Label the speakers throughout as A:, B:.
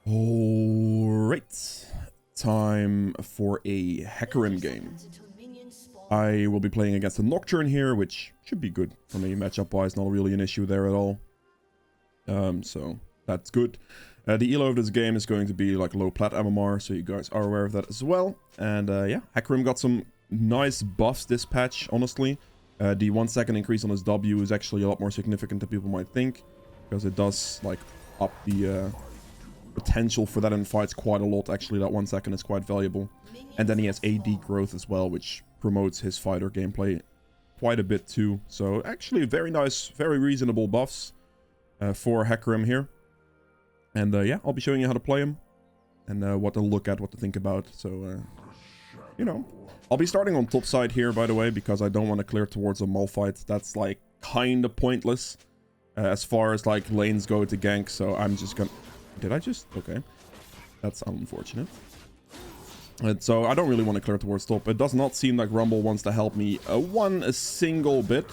A: Alright, time for a Hecarim game. I will be playing against a Nocturne here, which should be good for me matchup-wise, not really an issue there at all. So that's good. The elo of this game is going to be like low plat MMR, so you guys are aware of that as well. And yeah, Hecarim got some nice buffs this patch, honestly. The 1 second increase on his W is actually a lot more significant than people might think, because it does like up the potential for that in fights quite a lot. Actually, that 1 second is quite valuable. And then he has AD growth as well, which promotes his fighter gameplay quite a bit too. So actually very nice, very reasonable buffs for Hecarim here. And yeah, I'll be showing you how to play him and what to look at, what to think about. So, you know, I'll be starting on top side here, by the way, because I don't want to clear towards a mall fight. That's like kind of pointless as far as like lanes go to gank. So I'm just gonna... Did I just... Okay. That's unfortunate. And so I don't really want to clear towards top. It does not seem like Rumble wants to help me a single bit.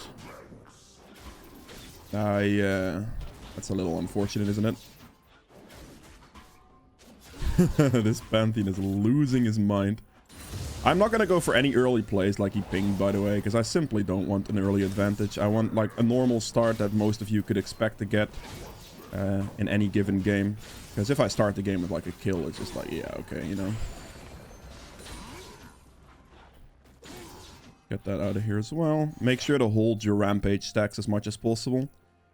A: That's a little unfortunate, isn't it? This Pantheon is losing his mind. I'm not going to go for any early plays like he pinged, by the way, because I simply don't want an early advantage. I want like a normal start that most of you could expect to get in any given game. Because if I start the game with like a kill, it's just like, yeah, okay, you know. Get that out of here as well. Make sure to hold your rampage stacks as much as possible.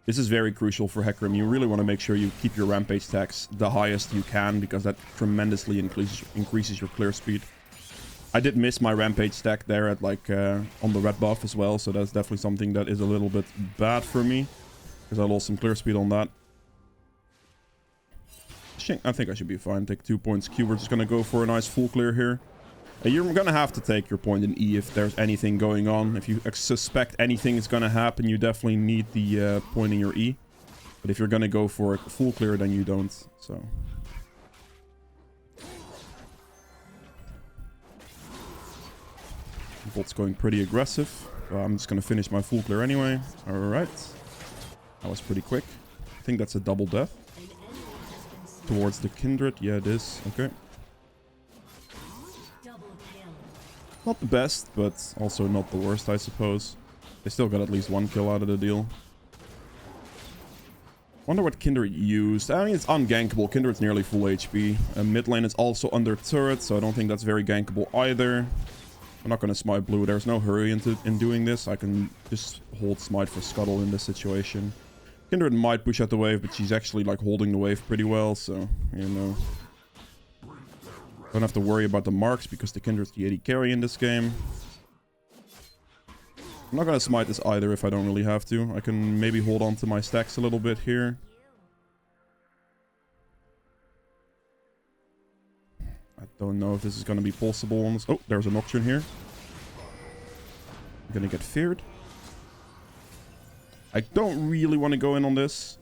A: This is very crucial for Hecarim. You really want to make sure you keep your rampage stacks the highest you can, because that tremendously increases your clear speed. I did miss my rampage stack there at like on the red buff as well, so that's definitely something that is a little bit bad for me, because I lost some clear speed on that. I think I should be fine. Take 2 points Q. We're just going to go for a nice full clear here. You're going to have to take your point in E if there's anything going on. If you suspect anything is going to happen, you definitely need the point in your E. But if you're going to go for a full clear, then you don't. So... Bolt's going pretty aggressive. I'm just going to finish my full clear anyway. Alright. That was pretty quick. I think that's a double death. Towards the Kindred. Yeah, it is. Okay. Not the best, but also not the worst, I suppose. They still got at least 1 kill out of the deal. Wonder what Kindred used. I mean, it's ungankable. Kindred's nearly full HP. Mid lane is also under turret, so I don't think that's very gankable either. I'm not going to smite blue. There's no hurry in doing this. I can just hold smite for scuttle in this situation. Kindred might push out the wave, but she's actually like holding the wave pretty well, so, you know. Don't have to worry about the marks because the Kindred's the AD carry in this game. I'm not going to smite this either if I don't really have to. I can maybe hold on to my stacks a little bit here. I don't know if this is going to be possible on this. Oh, there's a Nocturne here. I'm going to get feared. I don't really want to go in on this.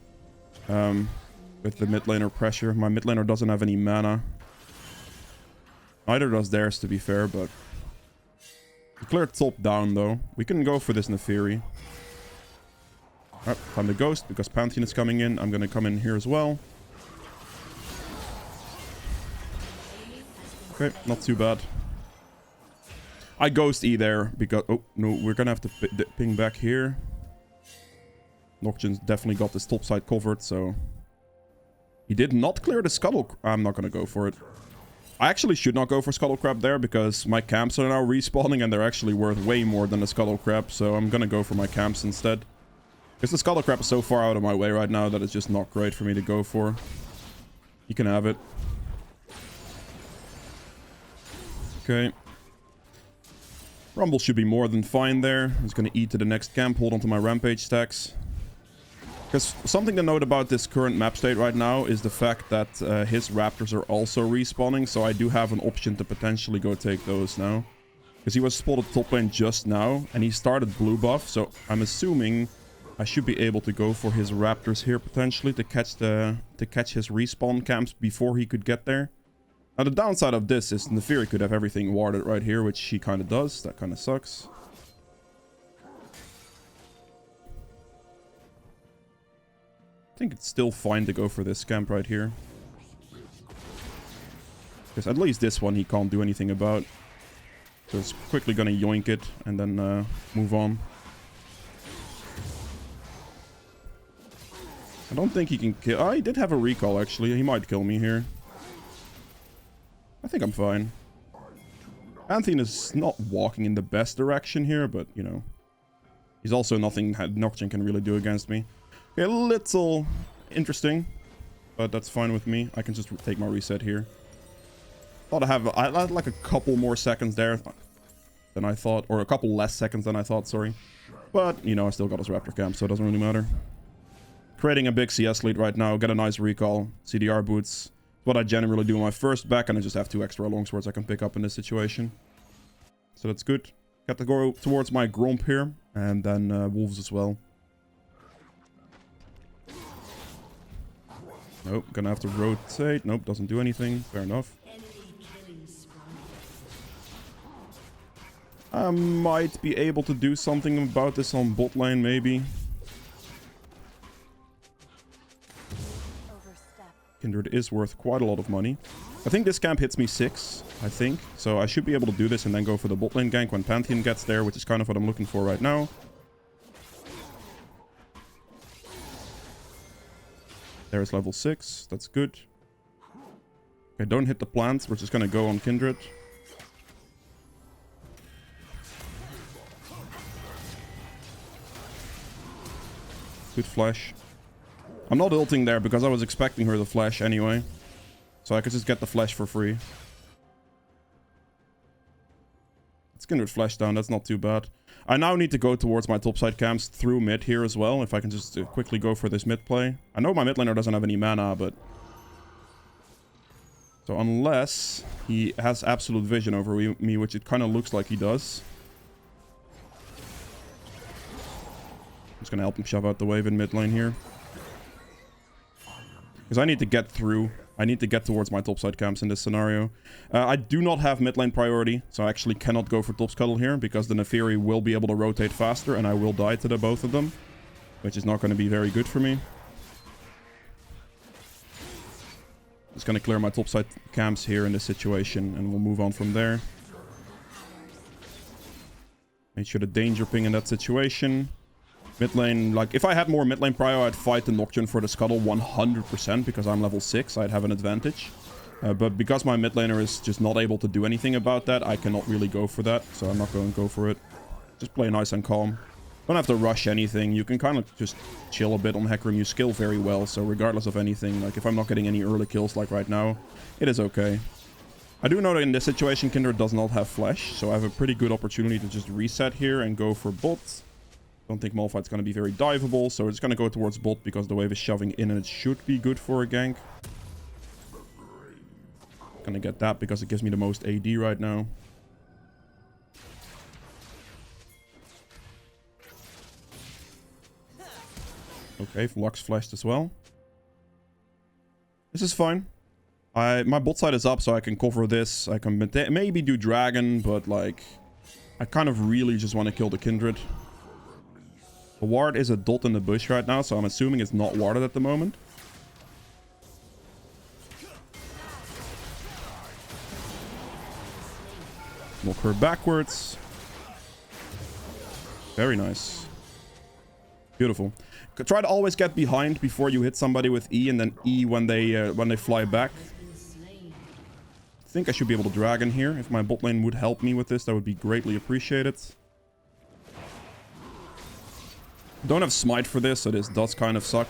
A: With the mid laner pressure. My mid laner doesn't have any mana. Neither does theirs, to be fair, but... We cleared top down, though. We can go for this in theory. Alright, time to ghost, because Pantheon is coming in. I'm going to come in here as well. Okay, not too bad. I ghost E there, because... Oh, no, we're going to have to ping back here. Nocturne's definitely got this top side covered, so... He did not clear the scuttle... I'm not going to go for it. I actually should not go for Scuttle Crab there, because my camps are now respawning and they're actually worth way more than the Scuttle Crab, so I'm gonna go for my camps instead. Because the Scuttle Crab is so far out of my way right now that it's just not great for me to go for. You can have it. Okay. Rumble should be more than fine there. I'm just gonna eat to the next camp, hold on to my rampage stacks. Because something to note about this current map state right now is the fact that his raptors are also respawning, so I do have an option to potentially go take those now. Because he was spotted top lane just now, and he started blue buff, so I'm assuming I should be able to go for his raptors here potentially to catch his respawn camps before he could get there. Now the downside of this is in theory could have everything warded right here, which he kind of does. That kind of sucks. I think it's still fine to go for this camp right here. Because at least this one he can't do anything about. So it's quickly gonna yoink it and then move on. I don't think he can kill... Oh, he did have a recall, actually. He might kill me here. I think I'm fine. Pantheon is not walking in the best direction here, but, you know. He's also nothing Nocturne can really do against me. Okay, a little interesting. But that's fine with me. I can just take my reset here. Thought I had like a couple more seconds there than I thought. Or a couple less seconds than I thought, sorry. But, you know, I still got his Raptor Camp, so it doesn't really matter. Creating a big CS lead right now. Get a nice recall. CDR boots. What I generally do on my first back, and I just have 2 extra longswords I can pick up in this situation. So that's good. Got to go towards my Gromp here. And then Wolves as well. Nope, gonna have to rotate. Nope, doesn't do anything. Fair enough. I might be able to do something about this on bot lane, maybe. Kindred is worth quite a lot of money. I think this camp hits me 6, I think. So I should be able to do this and then go for the bot lane gank when Pantheon gets there, which is kind of what I'm looking for right now. There's level 6. That's good. Okay, don't hit the plants. We're just gonna go on Kindred. Good flash. I'm not ulting there because I was expecting her to flash anyway. So I could just get the flash for free. Let's Kindred flash down. That's not too bad. I now need to go towards my topside camps through mid here as well. If I can just quickly go for this mid play. I know my mid laner doesn't have any mana, but... So unless he has absolute vision over me, which it kind of looks like he does. I'm just going to help him shove out the wave in mid lane here. Because I need to get through. I need to get towards my topside camps in this scenario. I do not have mid lane priority, so I actually cannot go for top scuttle here, because the Neferi will be able to rotate faster, and I will die to the both of them, which is not going to be very good for me. Just going to clear my topside camps here in this situation, and we'll move on from there. Make sure the danger ping in that situation. Mid lane, like, if I had more mid lane prio, I'd fight the Nocturne for the scuttle 100%, because I'm level 6, I'd have an advantage. But because my mid laner is just not able to do anything about that, I cannot really go for that, so I'm not going to go for it. Just play nice and calm. Don't have to rush anything. You can kind of just chill a bit on Hecarim. You skill very well, so regardless of anything, like, if I'm not getting any early kills like right now, it is okay. I do know that in this situation, Kindred does not have flash, so I have a pretty good opportunity to just reset here and go for bot. Don't think Malphite's going to be very diveable, so it's going to go towards bot because the wave is shoving in and it should be good for a gank. Gonna get that because it gives me the most AD right now. Okay, Lux flashed as well. This is fine. My bot side is up, so I can cover this. I can maybe do Dragon, but like... I kind of really just want to kill the Kindred. The ward is a dot in the bush right now, so I'm assuming it's not warded at the moment. Knock her backwards. Very nice. Beautiful. Try to always get behind before you hit somebody with E, and then E when they fly back. I think I should be able to Dragon here. If my bot lane would help me with this, that would be greatly appreciated. Don't have smite for this, so this does kind of suck.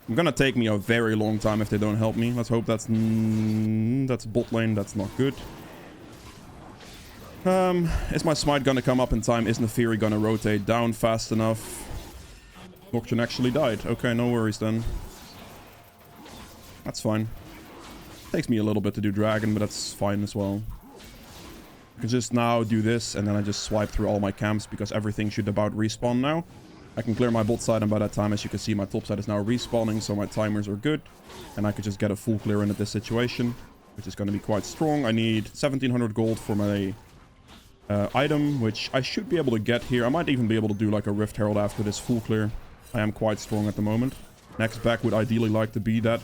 A: I'm gonna take me a very long time if they don't help me. Let's hope that's bot lane. That's not good. Is my smite gonna come up in time? Is Neferi gonna rotate down fast enough? Nocturne actually died. Okay, no worries then. That's fine. Takes me a little bit to do Dragon, but that's fine as well. I can just now do this, and then I just swipe through all my camps because everything should about respawn now. I can clear my bot side, and by that time, as you can see, my top side is now respawning, so my timers are good. And I could just get a full clear in at this situation, which is going to be quite strong. I need 1700 gold for my item, which I should be able to get here. I might even be able to do like a Rift Herald after this full clear. I am quite strong at the moment. Next back would ideally like to be that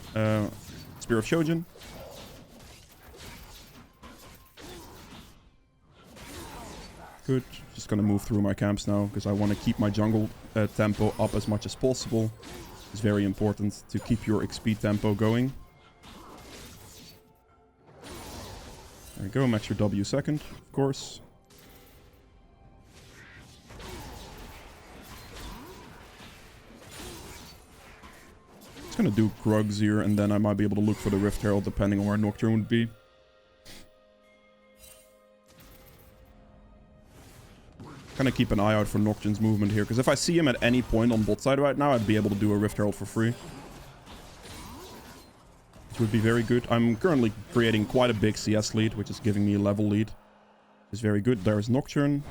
A: Spear of Shojin. Good. Just gonna move through my camps now, because I want to keep my jungle tempo up as much as possible. It's very important to keep your XP tempo going. There we go, max your W second, of course. Just gonna do Krugs here, and then I might be able to look for the Rift Herald depending on where Nocturne would be. Gonna keep an eye out for Nocturne's movement here, because if I see him at any point on bot side right now, I'd be able to do a Rift Herald for free. Which would be very good. I'm currently creating quite a big CS lead, which is giving me a level lead. It's very good. There's Nocturne.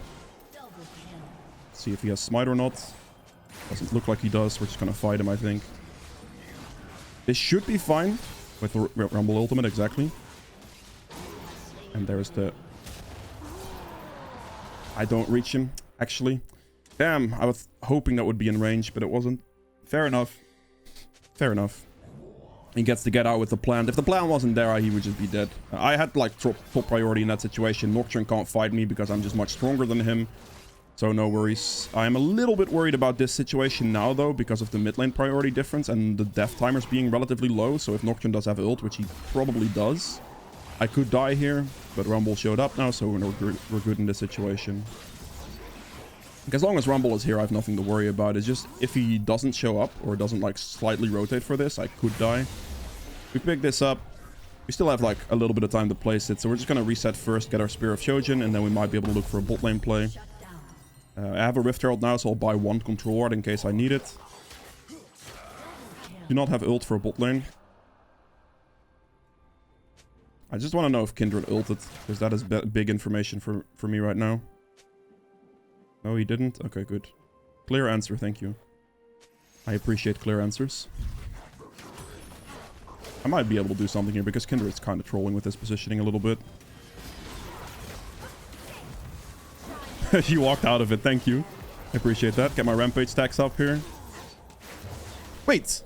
A: Let's see if he has Smite or not. Doesn't look like he does. We're just gonna fight him, I think. This should be fine with the Rumble ultimate, exactly. And there's the... I don't reach him, actually. Damn, I was hoping that would be in range, but it wasn't. Fair enough. Fair enough. He gets to get out with the plant. If the plant wasn't there, he would just be dead. I had, like, top priority in that situation. Nocturne can't fight me because I'm just much stronger than him. So no worries. I'm a little bit worried about this situation now, though, because of the mid lane priority difference and the death timers being relatively low. So if Nocturne does have ult, which he probably does, I could die here, but Rumble showed up now, so we're good in this situation. As long as Rumble is here, I have nothing to worry about. It's just if he doesn't show up or doesn't like slightly rotate for this, I could die. We pick this up. We still have like a little bit of time to place it, so we're just going to reset first, get our Spear of Shojin, and then we might be able to look for a bot lane play. I have a Rift Herald now, so I'll buy one Control Ward in case I need it. Do not have ult for a bot lane. I just want to know if Kindred ulted, because that is big information for me right now. No, he didn't? Okay, good. Clear answer, thank you. I appreciate clear answers. I might be able to do something here, because Kindred's kind of trolling with his positioning a little bit. You walked out of it, thank you. I appreciate that. Get my Rampage stacks up here. Wait!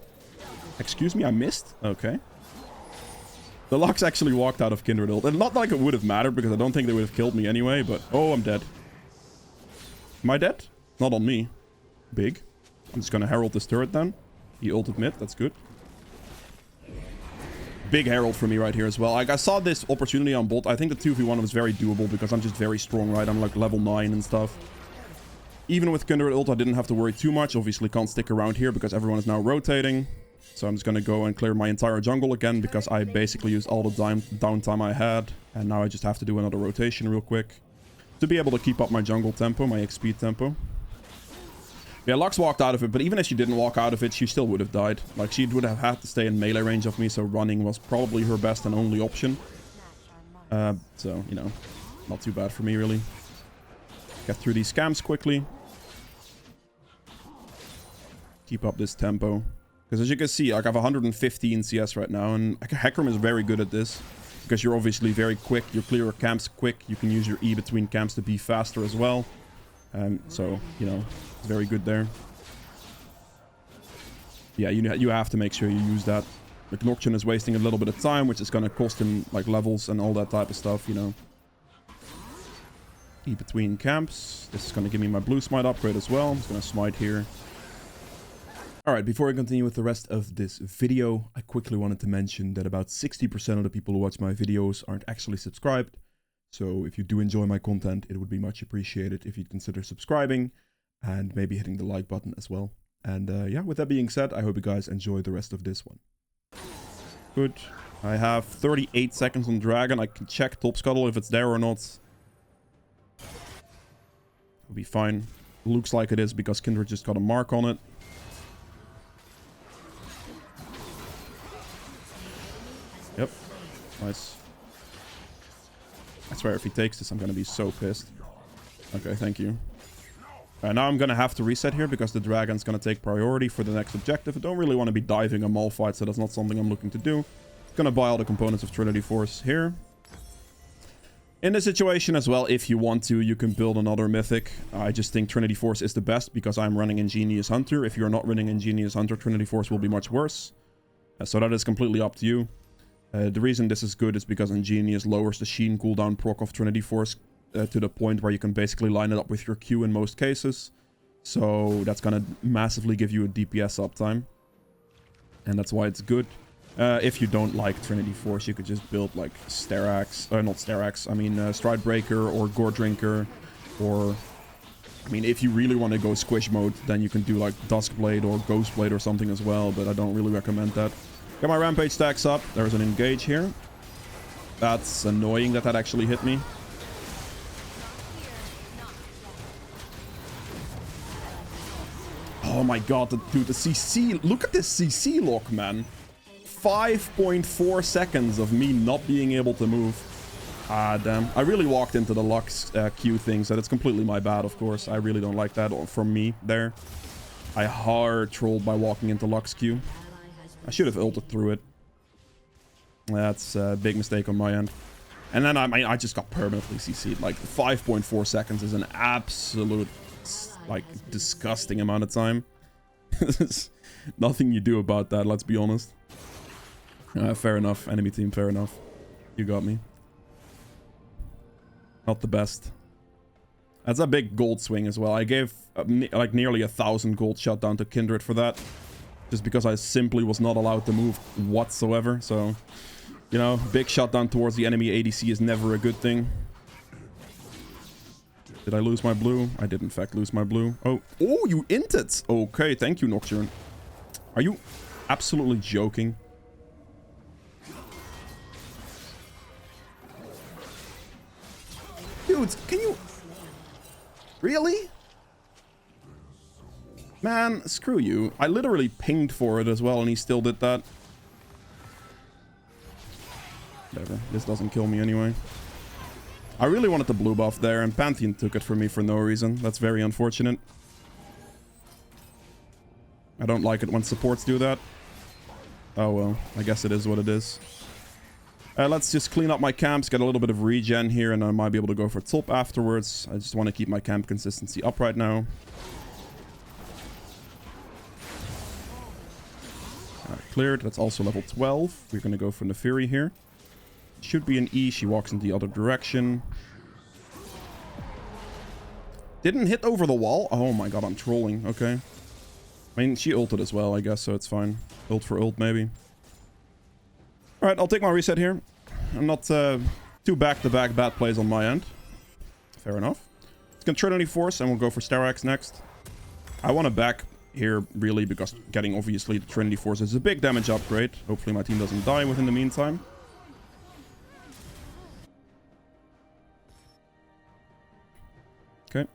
A: Excuse me, I missed? Okay. The Lux actually walked out of Kindred ult. And not like it would have mattered, because I don't think they would have killed me anyway, but... Oh, I'm dead. Am I dead? Not on me. Big. I'm just gonna Herald this turret then. He ulted mid, that's good. Big Herald for me right here as well. Like, I saw this opportunity on bot. I think the 2v1 was very doable, because I'm just very strong, right? I'm like level 9 and stuff. Even with Kindred ult, I didn't have to worry too much. Obviously, can't stick around here, because everyone is now rotating. So I'm just going to go and clear my entire jungle again, because I basically used all the downtime I had. And now I just have to do another rotation real quick to be able to keep up my jungle tempo, my XP tempo. Yeah, Lux walked out of it, but even if she didn't walk out of it, she still would have died. Like, she would have had to stay in melee range of me, so running was probably her best and only option. So, you know, not too bad for me, really. Get through these scams quickly. Keep up this tempo. Because as you can see, like, I have 115 CS right now, and Hecarim is very good at this. Because you're obviously very quick, you clear your camps quick, you can use your E between camps to be faster as well. So, you know, it's very good there. Yeah, you have to make sure you use that. Like, Nocturne is wasting a little bit of time, which is going to cost him, like, levels and all that type of stuff, you know. E between camps. This is going to give me my blue smite upgrade as well. I'm just going to smite here. Alright, before I continue with the rest of this video, I quickly wanted to mention that about 60% of the people who watch my videos aren't actually subscribed. So if you do enjoy my content, it would be much appreciated if you'd consider subscribing and maybe hitting the like button as well. And yeah, with that being said, I hope you guys enjoy the rest of this one. Good. I have 38 seconds on Dragon. I can check Top Scuttle if it's there or not. It'll be fine. Looks like it is because Kindred just got a mark on it. Yep. Nice. I swear if he takes this, I'm going to be so pissed. Okay, thank you. Now I'm going to have to reset here because the Dragon's going to take priority for the next objective. I don't really want to be diving a mall fight, so that's not something I'm looking to do. Going to buy all the components of Trinity Force here. In this situation as well, if you want to, you can build another mythic. I just think Trinity Force is the best because I'm running Ingenious Hunter. If you're not running Ingenious Hunter, Trinity Force will be much worse. So that is completely up to you. The reason this is good is because Ingenious lowers the Sheen cooldown proc of Trinity Force to the point where you can basically line it up with your Q in most cases. So that's gonna massively give you a DPS uptime. And that's why it's good. If you don't like Trinity Force, you could just build like Sterax, not Sterax, I mean Stridebreaker or Gore Drinker, or I mean if you really want to go squish mode, then you can do like Duskblade or Ghostblade or something as well, but I don't really recommend that. Get my rampage stacks up. There's an engage here. That's annoying that actually hit me. Oh my god, dude, the CC, look at this CC lock, man. 5.4 seconds of me not being able to move. Ah, damn. I really walked into the Lux Q thing, so that's completely my bad, of course. I really don't like that from me there. I hard trolled by walking into Lux Q. I should have ulted through it. That's a big mistake on my end. And then I just got permanently CC'd. Like, 5.4 seconds is an absolute, like, disgusting amount of time. There's nothing you do about that, let's be honest. Fair enough. Enemy team, fair enough. You got me. Not the best. That's a big gold swing as well. I gave like nearly 1,000 gold shutdown to Kindred for that. Just because I simply was not allowed to move whatsoever. So, you know, big shutdown towards the enemy ADC is never a good thing. Did I lose my blue? I did in fact lose my blue. Oh, you inted. Okay, thank you, Nocturne. Are you absolutely joking? Dudes, can you... Really? Man, screw you. I literally pinged for it as well, and he still did that. Whatever. This doesn't kill me anyway. I really wanted the blue buff there, and Pantheon took it from me for no reason. That's very unfortunate. I don't like it when supports do that. Oh well, I guess it is what it is. Let's just clean up my camps, get a little bit of regen here, and I might be able to go for top afterwards. I just want to keep my camp consistency up right now. Alright, cleared. That's also level 12. We're going to go for Nefiri here. Should be an E. She walks in the other direction. Didn't hit over the wall. Oh my god, I'm trolling. Okay. I mean, she ulted as well, I guess, so it's fine. Ult for ult, maybe. Alright, I'll take my reset here. I'm not too back-to-back bad plays on my end. Fair enough. Let's get Trinity Force, and we'll go for Sterax next. I want to back here, really, because getting, obviously, the Trinity Force is a big damage upgrade. Hopefully my team doesn't die within the meantime. Okay.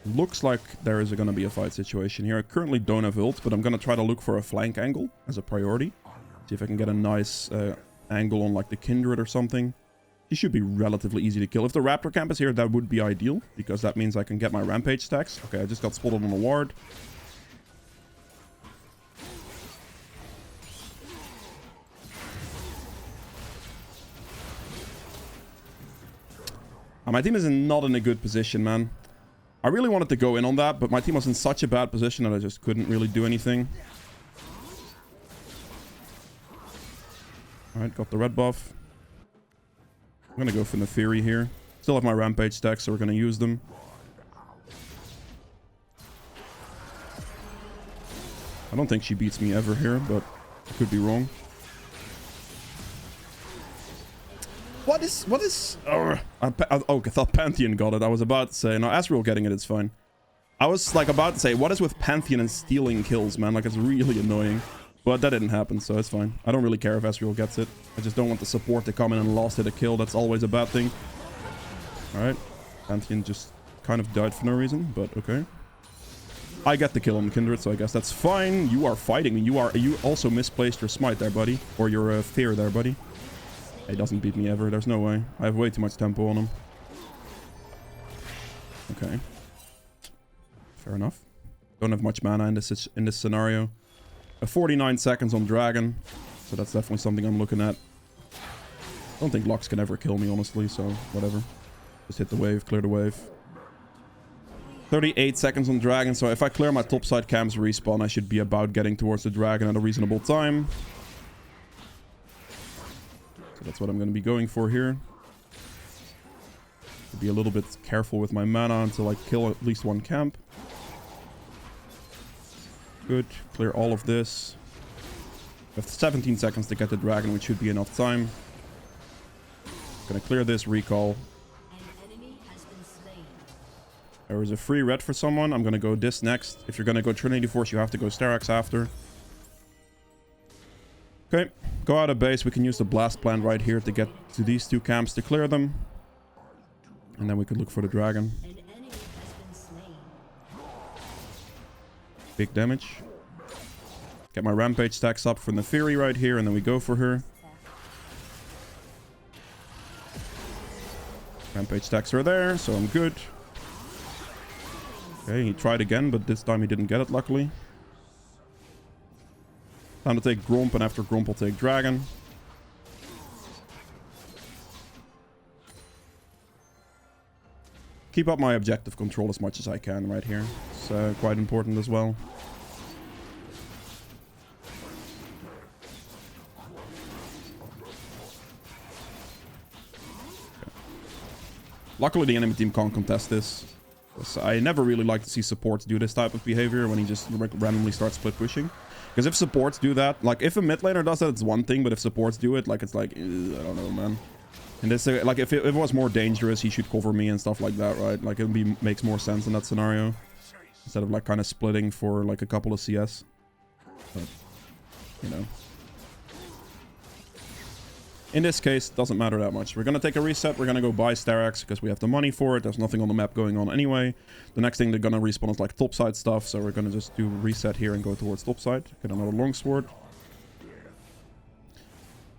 A: Looks like there is going to be a fight situation here. I currently don't have ult, but I'm going to try to look for a flank angle as a priority. See if I can get a nice angle on like the Kindred or something. He should be relatively easy to kill. If the Raptor camp is here, that would be ideal, because that means I can get my rampage stacks. Okay, I just got spotted on a ward. My team is not in a good position, man. I really wanted to go in on that, but my team was in such a bad position that I just couldn't really do anything. Alright, got the red buff. I'm gonna go for Nefiri here. Still have my rampage stacks, so we're gonna use them. I don't think she beats me ever here, but I could be wrong. What is... Oh, I thought Pantheon got it. I was about to say... No, Asriel getting it, it's fine. I was like about to say, what is with Pantheon and stealing kills, man? Like, it's really annoying. But that didn't happen, so it's fine. I don't really care if Asriel gets it. I just don't want the support to come in and last hit a kill. That's always a bad thing. Alright. Pantheon just kind of died for no reason, but okay. I get the kill on Kindred, so I guess that's fine. You are fighting me. You also misplaced your smite there, buddy. Or your fear there, buddy. He doesn't beat me ever. There's no way. I have way too much tempo on him. Okay. Fair enough. Don't have much mana in this scenario. 49 seconds on Dragon. So that's definitely something I'm looking at. I don't think Lux can ever kill me, honestly, so whatever. Just hit the wave, clear the wave. 38 seconds on Dragon, so if I clear my topside camps respawn, I should be about getting towards the Dragon at a reasonable time. So that's what I'm going to be going for here. Be a little bit careful with my mana until I kill at least one camp. Good. Clear all of this. We have 17 seconds to get the dragon, which should be enough time. Gonna clear this, recall. There is a free red for someone. I'm gonna go this next. If you're gonna go Trinity Force, you have to go Sterak's after. Okay, go out of base. We can use the blast plant right here to get to these two camps to clear them. And then we could look for the dragon. Big damage. Get my rampage stacks up from the Fury right here, and then we go for her. Rampage stacks are there, so I'm good. Okay, he tried again, but this time he didn't get it, luckily. Time to take Gromp, and after Gromp, I'll take Dragon. Keep up my objective control as much as I can right here. It's quite important as well. Okay. Luckily, the enemy team can't contest this. I never really like to see supports do this type of behavior when he just randomly starts split pushing. Because if supports do that, like if a mid laner does that, it's one thing, but if supports do it, like it's like, I don't know, man. And this, like if it was more dangerous, he should cover me and stuff like that, right? Like it makes more sense in that scenario. Instead of like kind of splitting for like a couple of CS. But, you know. In this case, doesn't matter that much. We're going to take a reset. We're going to go buy Sterak's because we have the money for it. There's nothing on the map going on anyway. The next thing they're going to respawn is like topside stuff. So we're going to just do a reset here and go towards topside. Get another longsword.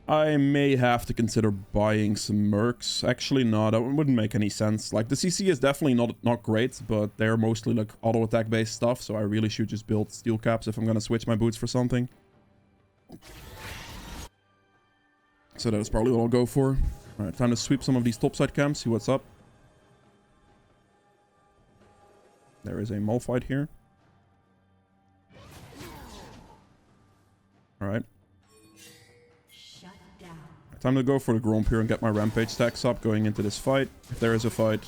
A: I may have to consider buying some mercs. Actually, no, that wouldn't make any sense. Like the CC is definitely not great, but they're mostly like auto attack based stuff. So I really should just build steel caps if I'm going to switch my boots for something. So that's probably what I'll go for. Alright, time to sweep some of these topside camps, see what's up. There is a Malphite here. Alright. Time to go for the Gromp here and get my rampage stacks up going into this fight, if there is a fight.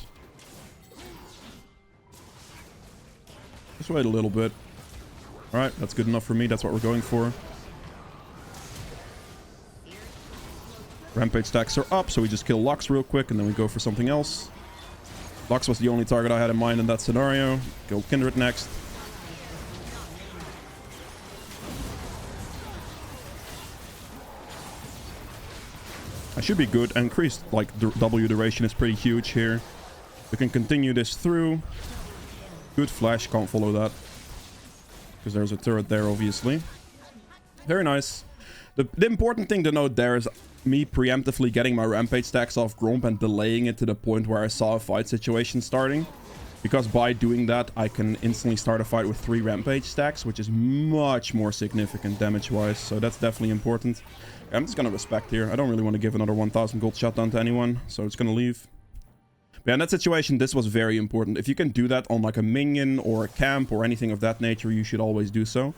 A: Just wait a little bit. Alright, that's good enough for me, that's what we're going for. Rampage stacks are up, so we just kill Lux real quick and then we go for something else. Lux was the only target I had in mind in that scenario. Go Kindred next. I should be good. Increased like W duration is pretty huge here. We can continue this through. Good flash, can't follow that. Because there's a turret there, obviously. Very nice. The important thing to note there is me preemptively getting my rampage stacks off Gromp and delaying it to the point where I saw a fight situation starting. Because by doing that, I can instantly start a fight with 3 rampage stacks, which is much more significant damage-wise. So that's definitely important. I'm just going to respect here. I don't really want to give another 1000 gold shutdown to anyone, so it's going to leave. But yeah, in that situation, this was very important. If you can do that on like a minion or a camp or anything of that nature, you should always do so.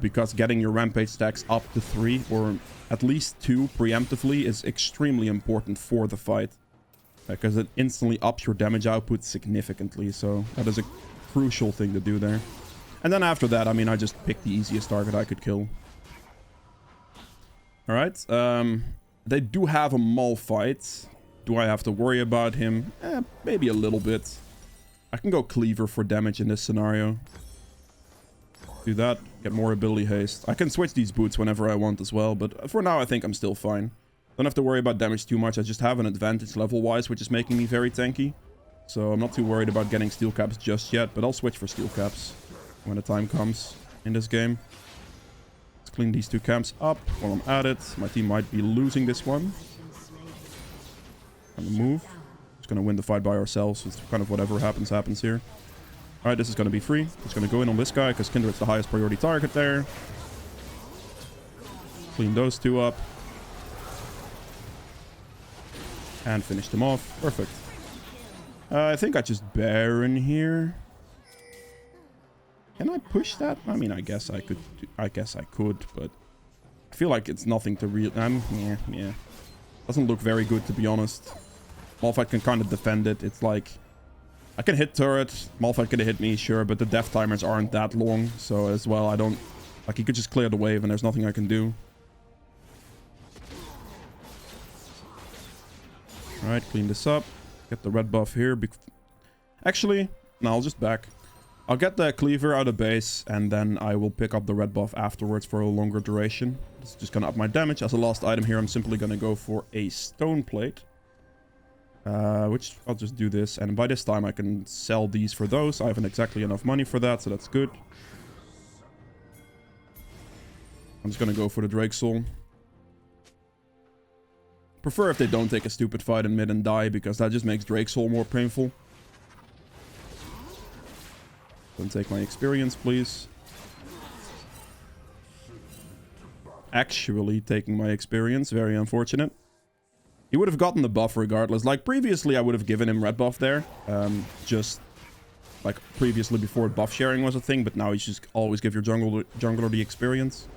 A: Because getting your rampage stacks up to 3 or at least 2 preemptively is extremely important for the fight. Because it instantly ups your damage output significantly. So that is a crucial thing to do there. And then after that, I mean, I just picked the easiest target I could kill. Alright. They do have a Malphite. Do I have to worry about him? Maybe a little bit. I can go Cleaver for damage in this scenario. Do that. Get more ability haste. I can switch these boots whenever I want as well. But for now, I think I'm still fine. Don't have to worry about damage too much. I just have an advantage level-wise, which is making me very tanky. So I'm not too worried about getting steel caps just yet. But I'll switch for steel caps when the time comes in this game. Let's clean these 2 camps up while I'm at it. My team might be losing this one. On the move. Just going to win the fight by ourselves. It's kind of whatever happens, happens here. Alright, this is going to be free. Just going to go in on this guy because Kindred's the highest priority target there. Clean those 2 up. And finish them off. Perfect. I think I just Baron here. Can I push that? I mean, I guess I could. I guess I could, but I feel like it's nothing to real. Yeah. Doesn't look very good, to be honest. Malphite can kind of defend it. It's like, I can hit turret. Malphite could have hit me, sure, but the death timers aren't that long. So as well, I don't... Like, he could just clear the wave and there's nothing I can do. Alright, clean this up. Get the red buff here. Actually, no, I'll just back. I'll get the cleaver out of base, and then I will pick up the red buff afterwards for a longer duration. It's just gonna up my damage. As a last item here, I'm simply gonna go for a stone plate. Which I'll just do this, and by this time I can sell these for those. I haven't exactly enough money for that, so that's good. I'm just gonna go for the Drake Soul. Prefer if they don't take a stupid fight in mid and die, because that just makes Drake Soul more painful. Don't take my experience, please. Actually taking my experience, very unfortunate. He would have gotten the buff regardless. Like previously, I would have given him red buff there. Just like previously before buff sharing was a thing, but now you just always give your jungler the experience.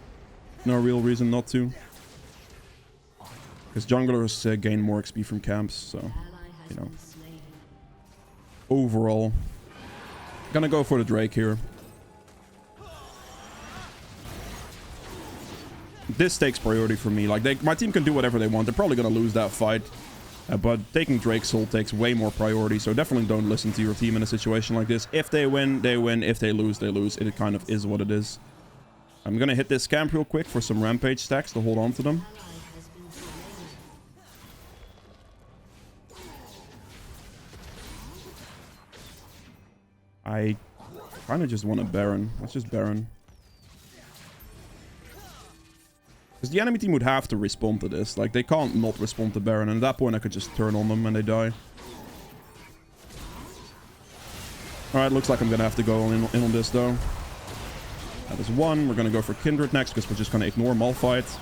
A: No real reason not to. Because junglers gain more XP from camps, so, you know. Overall, gonna go for the Drake here. This takes priority for me. Like, my team can do whatever they want. They're probably gonna lose that fight. But taking Drake Soul takes way more priority, so definitely don't listen to your team in a situation like this. If they win, they win. If they lose, they lose. It kind of is what it is. I'm gonna hit this camp real quick for some rampage stacks to hold on to them. I kind of just want a Baron. Let's just Baron. Because the enemy team would have to respond to this. Like, they can't not respond to Baron. And at that point, I could just turn on them and they die. Alright, looks like I'm going to have to go in on this, though. That is one. We're going to go for Kindred next, because we're just going to ignore Malphite.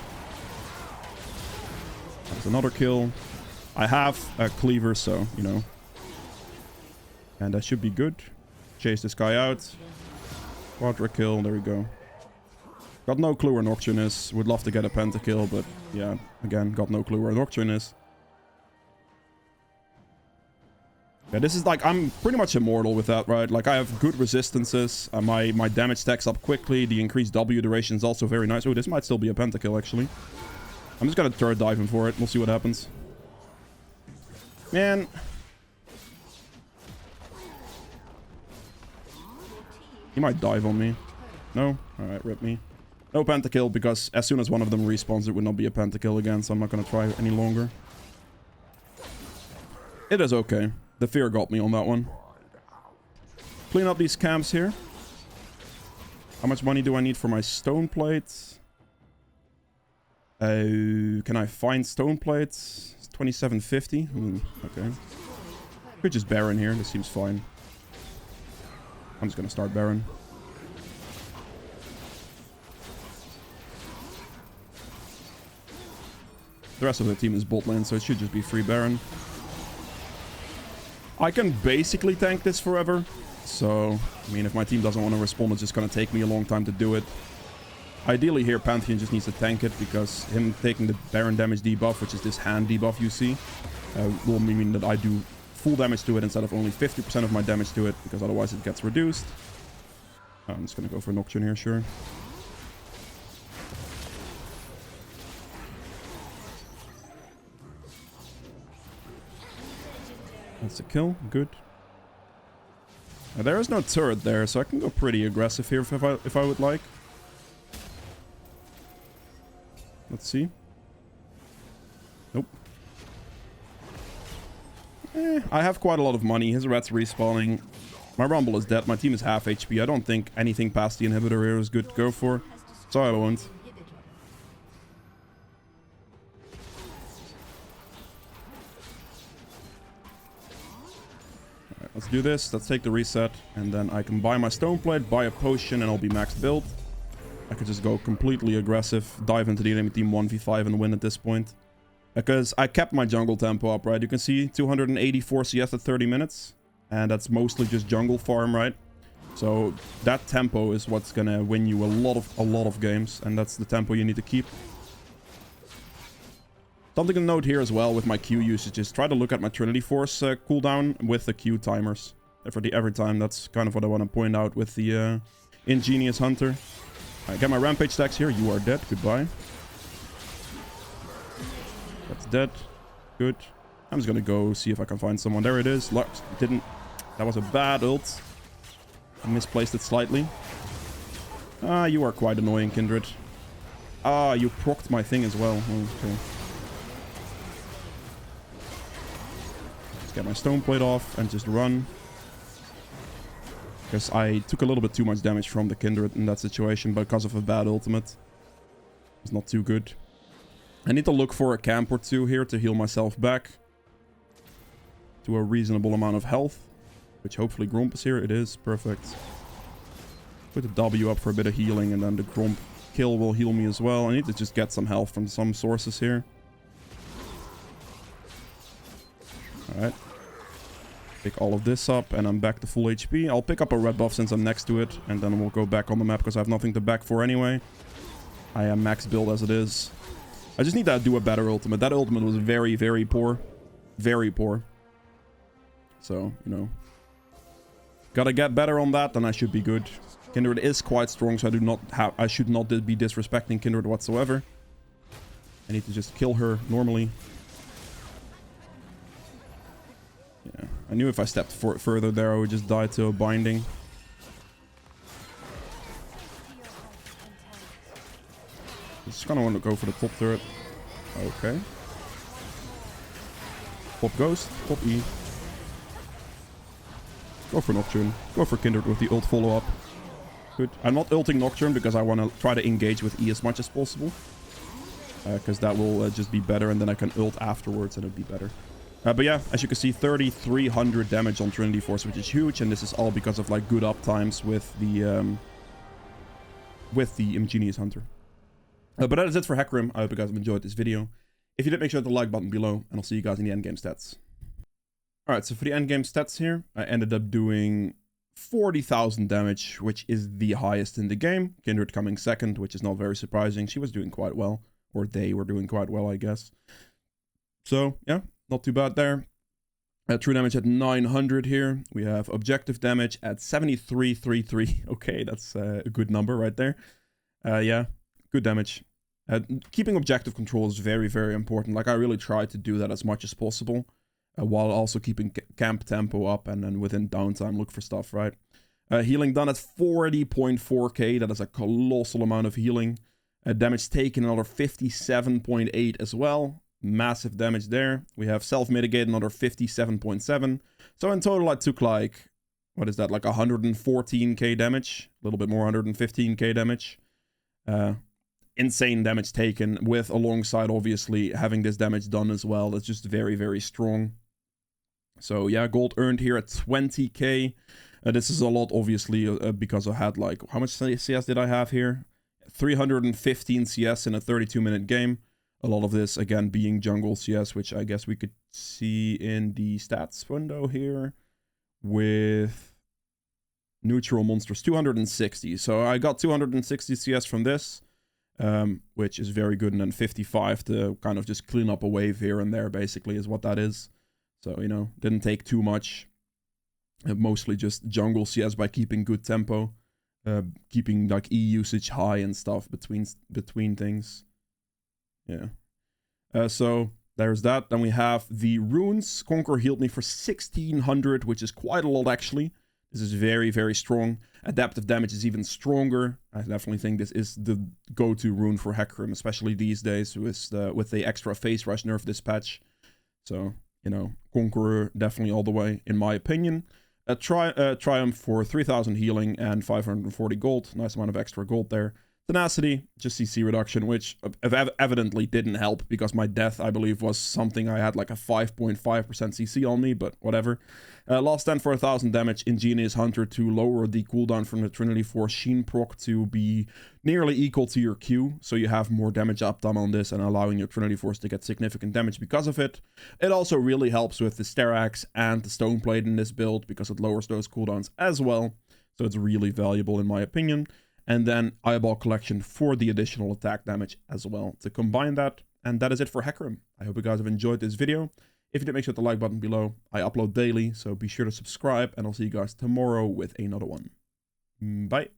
A: That's another kill. I have a cleaver, so, you know. And that should be good. Chase this guy out. Quadra kill. There we go. Got no clue where Nocturne is. Would love to get a pentakill, but yeah, again, got no clue where Nocturne is. Yeah, this is like, I'm pretty much immortal with that, right? Like, I have good resistances. My damage stacks up quickly. The increased W duration is also very nice. Oh, this might still be a pentakill, actually. I'm just gonna turret dive him for it. We'll see what happens. Man. He might dive on me. No? Alright, rip me. No pentakill, because as soon as one of them respawns, it would not be a pentakill again, so I'm not going to try any longer. It is okay. The fear got me on that one. Clean up these camps here. How much money do I need for my stone plates? Can I find stone plates? It's 2750. Okay. Could just Baron here. This seems fine. I'm just gonna start Baron. The rest of the team is bot lane, so it should just be free Baron. I can basically tank this forever. So, I mean, if my team doesn't want to respond, it's just gonna take me a long time to do it. Ideally here, Pantheon just needs to tank it, because him taking the Baron damage debuff, which is this hand debuff you see, will mean that I do full damage to it instead of only 50% of my damage to it, because otherwise it gets reduced. I'm just gonna go for Nocturne here, sure. That's a kill, good. Now, there is no turret there, so I can go pretty aggressive here if I would like. Let's see. Nope. I have quite a lot of money. His rat's respawning. My Rumble is dead. My team is half HP. I don't think anything past the inhibitor here is good to go for. So I won't. Alright, let's do this. Let's take the reset. And then I can buy my stone plate, buy a potion, and I'll be maxed build. I could just go completely aggressive, dive into the enemy team 1v5 and win at this point. Because I kept my jungle tempo up, right? You can see 284 CS at 30 minutes. And that's mostly just jungle farm, right? So that tempo is what's gonna win you a lot of games. And that's the tempo you need to keep. Something to note here as well with my Q usage is try to look at my Trinity Force cooldown with the Q timers. Every time, that's kind of what I want to point out with the Ingenious Hunter. I get my Rampage stacks here. You are dead. Goodbye. That's dead. Good. I'm just gonna go see if I can find someone. There it is. Lux didn't. That was a bad ult. I misplaced it slightly. Ah, you are quite annoying, Kindred. Ah, you procced my thing as well. Okay. Let's get my stone plate off and just run. Because I took a little bit too much damage from the Kindred in that situation because of a bad ultimate. It's not too good. I need to look for a camp or two here to heal myself back to a reasonable amount of health. Which hopefully Gromp is here. It is. Perfect. Put the W up for a bit of healing, and then the Gromp kill will heal me as well. I need to just get some health from some sources here. Alright. Pick all of this up, and I'm back to full HP. I'll pick up a red buff since I'm next to it, and then we'll go back on the map because I have nothing to back for anyway. I am max build as it is. I just need to do a better ultimate. That ultimate was very, very poor. Very poor. So, you know. Gotta get better on that, then I should be good. Kindred is quite strong, so I should not be disrespecting Kindred whatsoever. I need to just kill her normally. Yeah, I knew if I stepped further there, I would just die to a binding. Just kind of want to go for the top turret. Okay. Pop Ghost, pop E. Go for Nocturne. Go for Kindred with the ult follow-up. Good. I'm not ulting Nocturne because I want to try to engage with E as much as possible. Because that will just be better, and then I can ult afterwards and it'll be better. But yeah, as you can see, 3,300 damage on Trinity Force, which is huge, and this is all because of like good up times with the Ingenious Hunter. But that is it for Hecarim. I hope you guys have enjoyed this video. If you did, make sure to hit the like button below, and I'll see you guys in the endgame stats. Alright, so for the endgame stats here, I ended up doing 40,000 damage, which is the highest in the game. Kindred coming second, which is not very surprising. She was doing quite well. Or they were doing quite well, I guess. So, yeah, not too bad there. True damage at 900 here. We have objective damage at 7333. Okay, that's a good number right there. Yeah, good damage. Keeping objective control is very, very important. Like, I really try to do that as much as possible. While also keeping camp tempo up, and then within downtime look for stuff, right? Healing done at 40.4k. That is a colossal amount of healing. Damage taken another 57.8 as well. Massive damage there. We have self-mitigate another 57.7. So in total I took like, what is that? Like 114k damage. A little bit more, 115k damage. Insane damage taken with alongside obviously having this damage done as well. That's just very, very strong. So yeah, gold earned here at 20k. This is a lot obviously because I had like, how much CS did I have here? 315 CS in a 32-minute game. A lot of this again being jungle CS, which I guess we could see in the stats window here with neutral monsters, 260. So I got 260 CS from this. Which is very good, and then 55 to kind of just clean up a wave here and there, basically, is what that is. So, you know, didn't take too much. Mostly just jungle CS by keeping good tempo. Keeping, like, E usage high and stuff between things. Yeah. So, there's that. Then we have the runes. Conquer healed me for 1600, which is quite a lot, actually. This is very, very strong. Adaptive damage is even stronger. I definitely think this is the go-to rune for Hecarim, especially these days with the extra phase rush nerf this patch. So, you know, Conqueror definitely all the way, in my opinion. Triumph for 3000 healing and 540 gold. Nice amount of extra gold there. Tenacity, just CC reduction, which evidently didn't help because my death, I believe, was something I had like a 5.5% CC on me, but whatever. Last stand for 1000 damage, Ingenious Hunter to lower the cooldown from the Trinity Force Sheen proc to be nearly equal to your Q, so you have more damage uptime on this and allowing your Trinity Force to get significant damage because of it. It also really helps with the Sterax and the Stone Plate in this build because it lowers those cooldowns as well, so it's really valuable in my opinion. And then Eyeball Collection for the additional attack damage as well. To combine that, And that is it for Hecarim. I hope you guys have enjoyed this video. If you did, make sure to hit the like button below. I upload daily, so be sure to subscribe, and I'll see you guys tomorrow with another one. Bye.